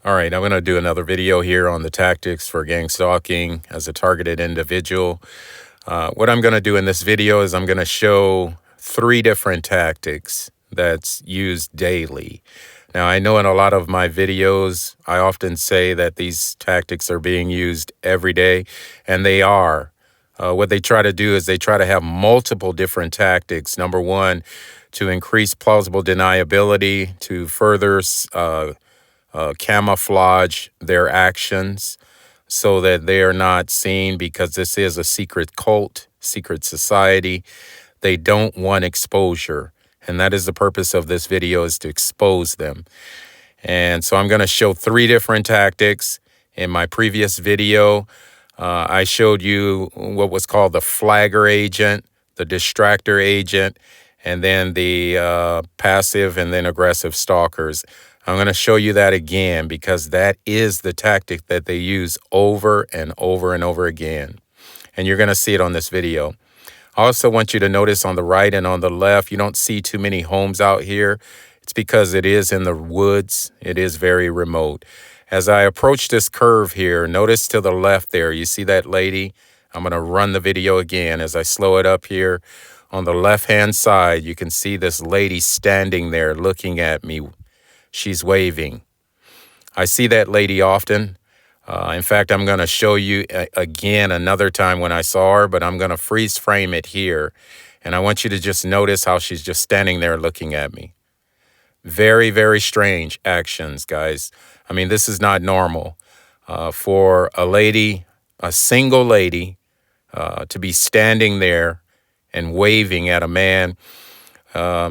All right, I'm going to do another video here on the tactics for gang stalking as a targeted individual. What I'm going to do in this video is I'm going to show 3 different tactics that's used daily. Now, I know in a lot of my videos, I often say that these tactics are being used every day, and they are. What they try to do is they try to have multiple different tactics. Number one, to increase plausible deniability, to further camouflage their actions so that they are not seen, because this is a secret cult, secret society. They don't want exposure. And that is the purpose of this video, is to expose them. And so I'm going to show 3 different tactics. In my previous video, I showed you what was called the flagger agent, the distractor agent, and then the passive and then aggressive stalkers. I'm going to show you that again because that is the tactic that they use over and over and over again. And you're going to see it on this video. I also want you to notice on the right and on the left, you don't see too many homes out here. It's because it is in the woods. It is very remote. As I approach this curve here, notice to the left there, you see that lady? I'm going to run the video again. As I slow it up here, on the left-hand side, you can see this lady standing there looking at me. She's waving. I see that lady often. In fact, I'm going to show you again another time when I saw her, but I'm going to freeze frame it here. And I want you to just notice how she's just standing there looking at me. Very, very strange actions, guys. I mean, this is not normal for a lady, a single lady, to be standing there and waving at a man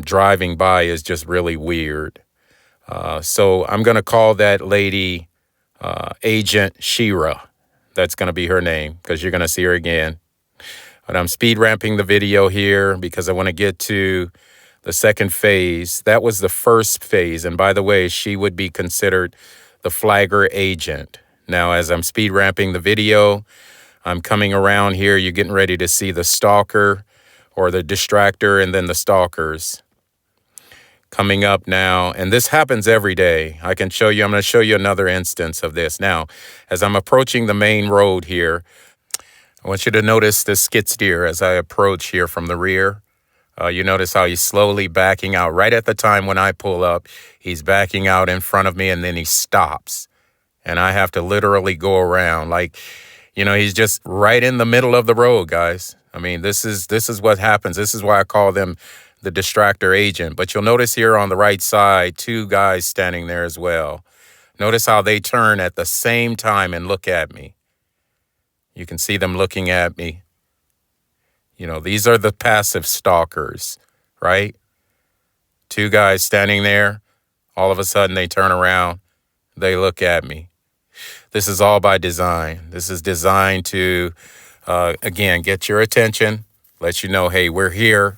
driving by is just really weird. So I'm going to call that lady Agent Shira. That's going to be her name because you're going to see her again. But I'm speed ramping the video here because I want to get to the second phase. That was the first phase. And by the way, she would be considered the flagger agent. Now, as I'm speed ramping the video, I'm coming around here. You're getting ready to see the stalker or the distractor and then the stalkers coming up now. And this happens every day. I can show you. I'm going to show you another instance of this. Now, as I'm approaching the main road here, I want you to notice the skid steer as I approach here from the rear. You notice how he's slowly backing out. Right at the time when I pull up, he's backing out in front of me and then he stops. And I have to literally go around. Like, you know, he's just right in the middle of the road, guys. I mean, this is what happens. This is why I call them the distractor agent. But you'll notice here on the right side, 2 guys standing there as well. Notice how they turn at the same time and look at me. You can see them looking at me. You know, these are the passive stalkers, right? 2 guys standing there. All of a sudden, they turn around. They look at me. This is all by design. This is designed to, again, get your attention, let you know, hey, we're here.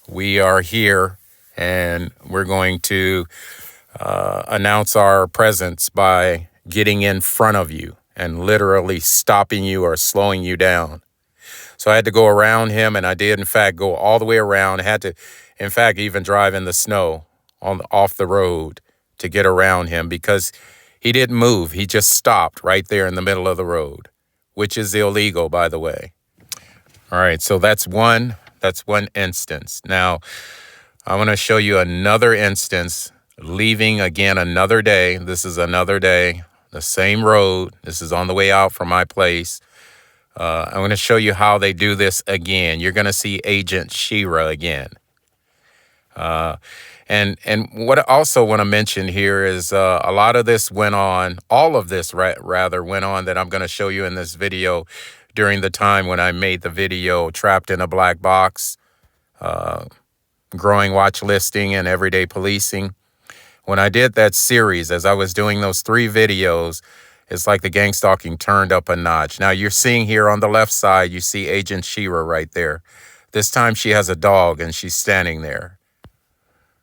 We are here, and we're going to announce our presence by getting in front of you and literally stopping you or slowing you down. So I had to go around him, and I did, in fact, go all the way around. I had to, in fact, even drive in the snow off the road to get around him because he didn't move. He just stopped right there in the middle of the road, which is illegal, by the way. All right, so that's one instance. Now, I want to show you another instance, leaving again another day. This is another day, the same road. This is on the way out from my place. I'm going to show you how they do this again. You're going to see Agent Shira again. And what I also want to mention here is a lot of this went on, all of this rather went on that I'm going to show you in this video during the time when I made the video Trapped in a Black Box, Growing Watch Listing and Everyday Policing. When I did that series, as I was doing those 3 videos, it's like the gang stalking turned up a notch. Now you're seeing here on the left side, you see Agent Shira right there. This time she has a dog and she's standing there,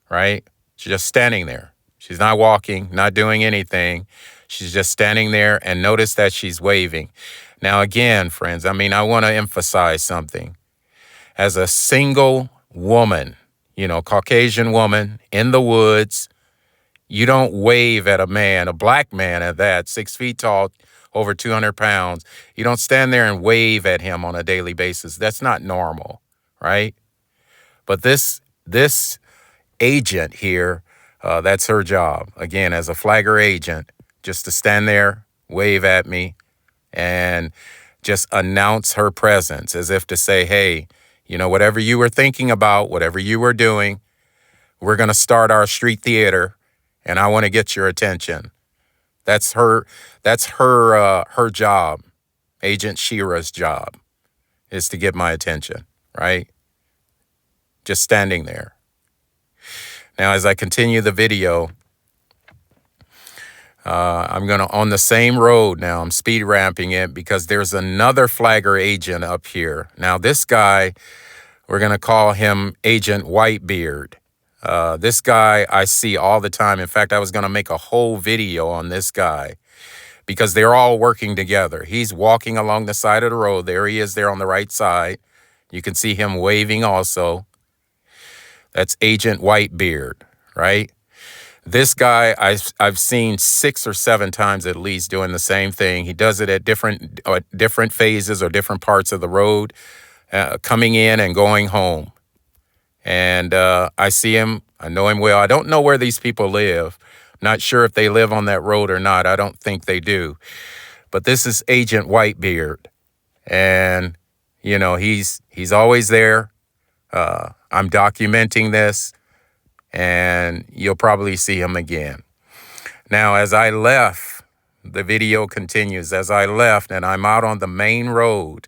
right? She's just standing there. She's not walking, not doing anything. She's just standing there, and notice that she's waving. Now again, friends, I mean, I want to emphasize something. As a single woman, you know, Caucasian woman in the woods, You don't wave at a man, a black man at that, 6 feet tall, over 200 pounds. You don't stand there and wave at him on a daily basis. That's not normal, right? But this agent here, that's her job. Again, as a flagger agent, just to stand there, wave at me, and just announce her presence as if to say, hey, whatever you were thinking about, whatever you were doing, we're going to start our street theater, and I want to get your attention. That's her job. Agent Shira's job is to get my attention, right? Just standing there. Now, as I continue the video, I'm going to, on the same road now, I'm speed ramping it because there's another flagger agent up here. Now, this guy, we're going to call him Agent Whitebeard. This guy I see all the time. In fact, I was going to make a whole video on this guy because they're all working together. He's walking along the side of the road. There he is there on the right side. You can see him waving also. That's Agent Whitebeard, right? This guy I've seen 6 or 7 times at least doing the same thing. He does it at different phases or different parts of the road, coming in and going home. And I see him. I know him well. I don't know where these people live. Not sure if they live on that road or not. I don't think they do. But this is Agent Whitebeard. And, he's always there. I'm documenting this. And you'll probably see him again. Now, as I left, the video continues. As I left and I'm out on the main road,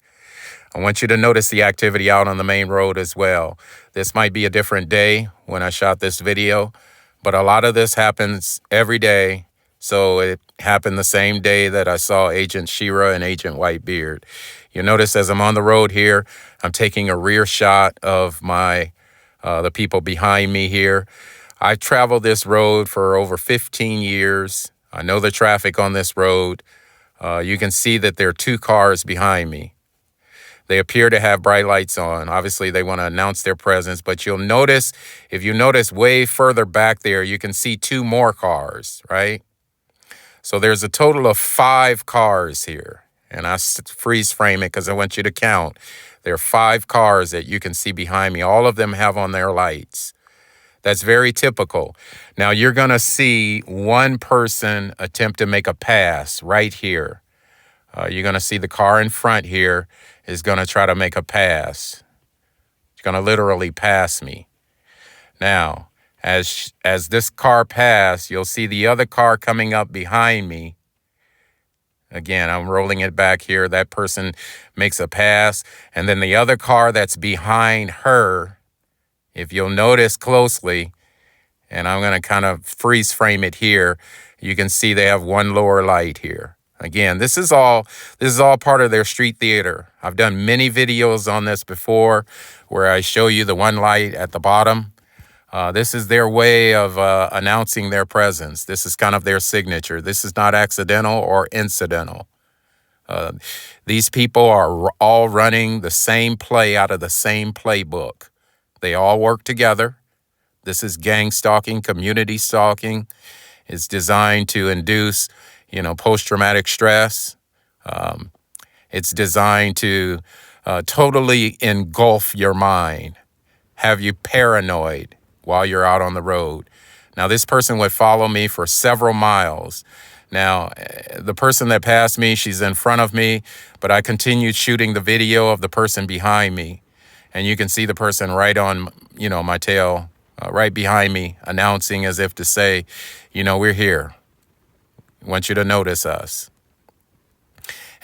I want you to notice the activity out on the main road as well. This might be a different day when I shot this video, but a lot of this happens every day. So it happened the same day that I saw Agent Shira and Agent Whitebeard. You notice as I'm on the road here, I'm taking a rear shot of the people behind me here. I've traveled this road for over 15 years. I know the traffic on this road. You can see that there are 2 cars behind me. They appear to have bright lights on. Obviously, they want to announce their presence, but you'll notice, if you notice way further back there, you can see 2 more cars, right? So there's a total of 5 cars here. And I freeze frame it because I want you to count. There are 5 cars that you can see behind me. All of them have on their lights. That's very typical. Now, you're going to see one person attempt to make a pass right here. You're going to see the car in front here is going to try to make a pass. It's going to literally pass me. Now, as this car passed, you'll see the other car coming up behind me. Again, I'm rolling it back here. That person makes a pass. And then the other car that's behind her, if you'll notice closely, and I'm going to kind of freeze frame it here, you can see they have one lower light here. Again, this is all part of their street theater. I've done many videos on this before where I show you the one light at the bottom. This is their way of announcing their presence. This is kind of their signature. This is not accidental or incidental. These people are all running the same play out of the same playbook. They all work together. This is gangstalking, community stalking. It's designed to induce, post-traumatic stress. It's designed to totally engulf your mind, have you paranoid while you're out on the road. Now, this person would follow me for several miles. Now, the person that passed me, she's in front of me, but I continued shooting the video of the person behind me. And you can see the person right on, my tail, right behind me, announcing as if to say, we're here. I want you to notice us.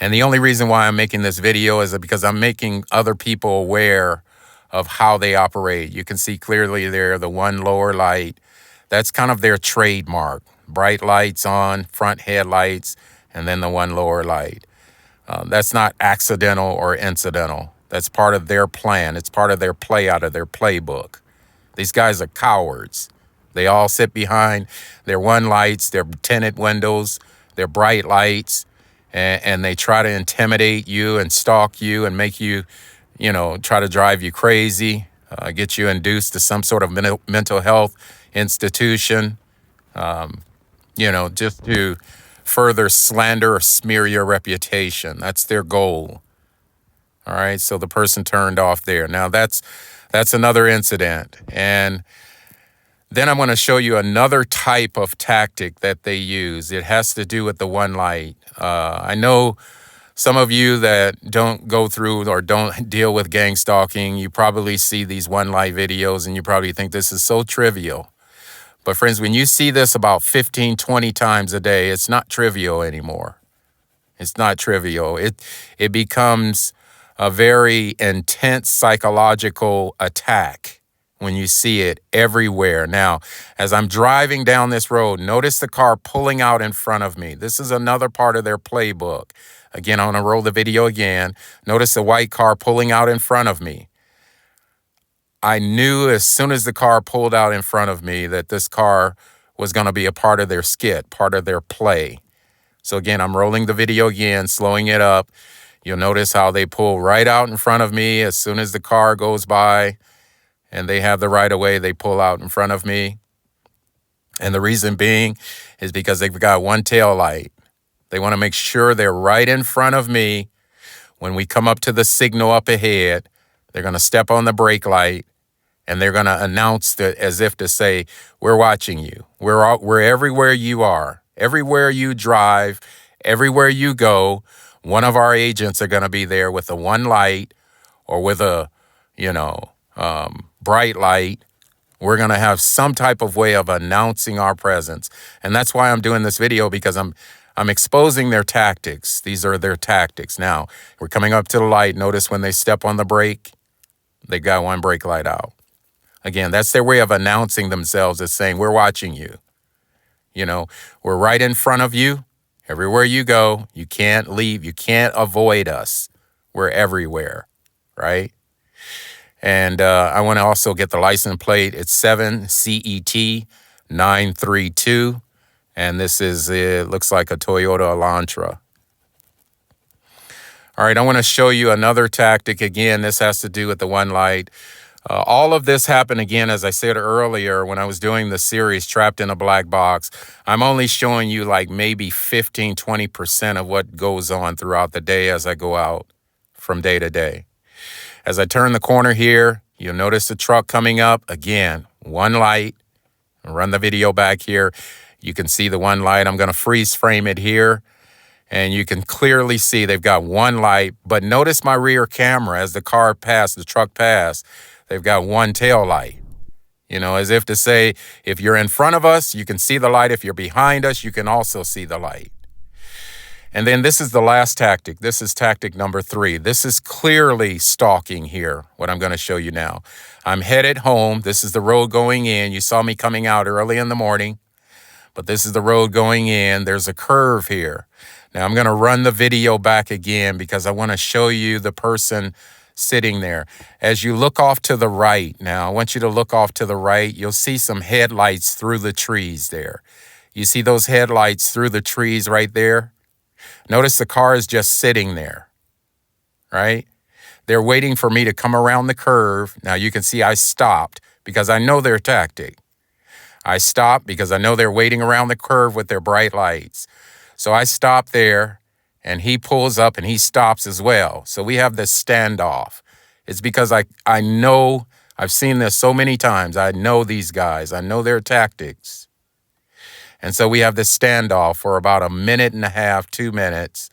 And the only reason why I'm making this video is because I'm making other people aware of how they operate. You can see clearly there, the one lower light. That's kind of their trademark. Bright lights on, front headlights, and then the one lower light. That's not accidental or incidental. That's part of their plan. It's part of their play out of their playbook. These guys are cowards. They all sit behind their one lights, their tinted windows, their bright lights, and they try to intimidate you and stalk you and make you, try to drive you crazy, get you induced to some sort of mental health institution, just to further slander or smear your reputation. That's their goal. All right, so the person turned off there. Now that's another incident. And then I'm going to show you another type of tactic that they use. It has to do with the one light. I know some of you that don't go through or don't deal with gang stalking, you probably see these one light videos and you probably think this is so trivial. But friends, when you see this about 15, 20 times a day, it's not trivial anymore. It's not trivial. It becomes a very intense psychological attack when you see it everywhere. Now, as I'm driving down this road, notice the car pulling out in front of me. This is another part of their playbook. Again, I'm going to roll the video again. Notice the white car pulling out in front of me. I knew as soon as the car pulled out in front of me that this car was going to be a part of their skit, part of their play. So again, I'm rolling the video again, slowing it up. You'll notice how they pull right out in front of me as soon as the car goes by and they have the right of way, they pull out in front of me. And the reason being is because they've got one tail light. They want to make sure they're right in front of me. When we come up to the signal up ahead, they're going to step on the brake light and they're going to announce it as if to say, we're watching you. We're everywhere you are. Everywhere you drive, everywhere you go, one of our agents are going to be there with a one light or with a, bright light. We're going to have some type of way of announcing our presence. And that's why I'm doing this video, because I'm exposing their tactics. These are their tactics. Now, we're coming up to the light. Notice when they step on the brake, they got one brake light out. Again, that's their way of announcing themselves as saying, we're watching you. We're right in front of you. Everywhere you go, you can't leave. You can't avoid us. We're everywhere, right? And I want to also get the license plate. It's 7CET932. And this it looks like a Toyota Elantra. All right, I want to show you another tactic. Again, this has to do with the one light. All of this happened, again, as I said earlier, when I was doing the series Trapped in a Black Box. I'm only showing you like maybe 15, 20% of what goes on throughout the day as I go out from day to day. As I turn the corner here, you'll notice the truck coming up. Again, one light. I'll run the video back here. You can see the one light. I'm going to freeze frame it here. And you can clearly see they've got one light. But notice my rear camera as the truck passed. They've got one tail light, as if to say, if you're in front of us, you can see the light. If you're behind us, you can also see the light. And then this is the last tactic. This is tactic number 3. This is clearly stalking here, what I'm going to show you now. I'm headed home. This is the road going in. You saw me coming out early in the morning, but this is the road going in. There's a curve here. Now I'm going to run the video back again because I want to show you the person sitting there. As you look off to the right now, I want you to look off to the right. You'll see some headlights through the trees there. You see those headlights through the trees right there? Notice the car is just sitting there, right? They're waiting for me to come around the curve. Now you can see I stopped because I know their tactic. I stopped because I know they're waiting around the curve with their bright lights. So I stop there. And he pulls up and he stops as well. So we have this standoff. It's because I know, I've seen this so many times. I know these guys. I know their tactics. And so we have this standoff for about a minute and a half, 2 minutes.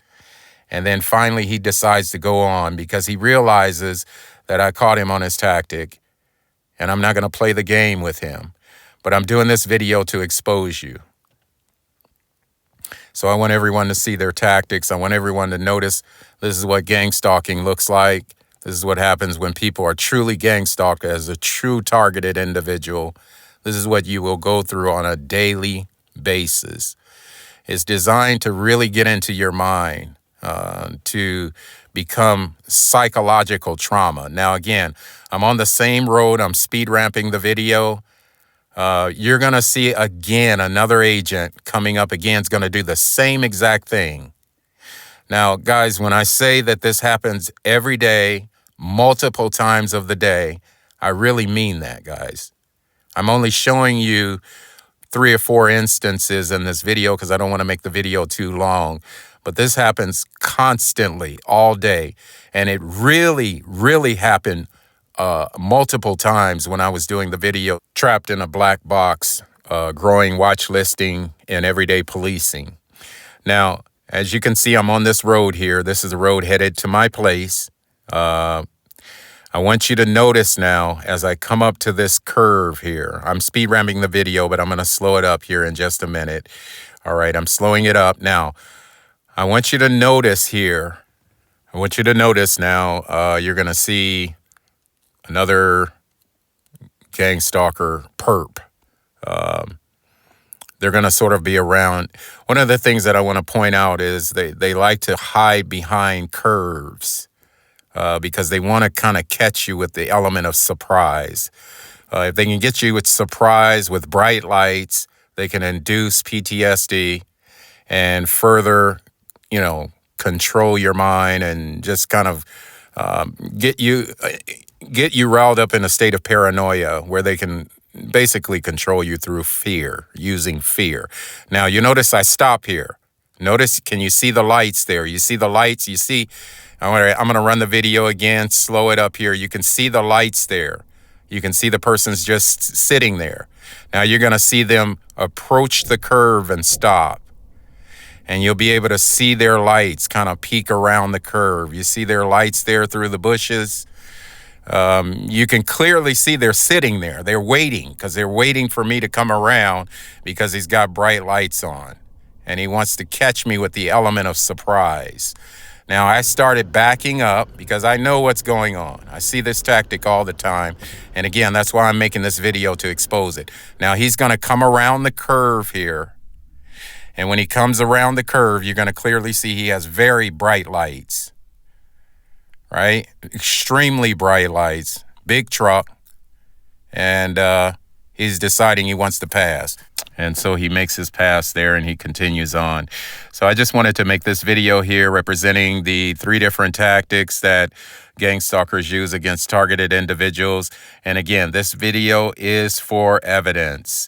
And then finally he decides to go on because he realizes that I caught him on his tactic. And I'm not going to play the game with him. But I'm doing this video to expose you. So I want everyone to see their tactics. I want everyone to notice this is what gang stalking looks like. This is what happens when people are truly gang stalked as a true targeted individual. This is what you will go through on a daily basis. It's designed to really get into your mind, to become psychological trauma. Now, again, I'm on the same road. I'm speed ramping the video. You're going to see again another agent coming up again is going to do the same exact thing. Now, guys, when I say that this happens every day, multiple times of the day, I really mean that, guys. I'm only showing you 3 or 4 instances in this video because I don't want to make the video too long. But this happens constantly all day. And it really, really happened multiple times when I was doing the video, Trapped in a Black Box, Growing Watch Listing and Everyday Policing. Now, as you can see, I'm on this road here. This is a road headed to my place. I want you to notice now as I come up to this curve here. I'm speed ramping the video, but I'm going to slow it up here in just a minute. All right, I'm slowing it up. Now, I want you to notice here. I want you to notice now, you're going to see another gang stalker perp. They're going to sort of be around. One of the things that I want to point out is they like to hide behind curves. Because they want to kind of catch you with the element of surprise. If they can get you with surprise, with bright lights, they can induce PTSD and further, control your mind and just kind of get you riled up in a state of paranoia where they can basically control you through fear, using fear. Now, you notice I stop here. Notice, can you see the lights there? You see the lights? You see, I'm going to run the video again, slow it up here. You can see the lights there. You can see the person's just sitting there. Now you're going to see them approach the curve and stop. And you'll be able to see their lights kind of peek around the curve. You see their lights there through the bushes. You can clearly see they're sitting there. They're waiting because they're waiting for me to come around because he's got bright lights on. And he wants to catch me with the element of surprise. Now, I started backing up because I know what's going on. I see this tactic all the time. And again, that's why I'm making this video, to expose it. Now, he's going to come around the curve here. And when he comes around the curve, you're going to clearly see he has very bright lights. Right? Extremely bright lights. Big truck. And he's deciding he wants to pass. And so he makes his pass there and he continues on. So I just wanted to make this video here representing the 3 different tactics that gang stalkers use against targeted individuals. And again, this video is for evidence.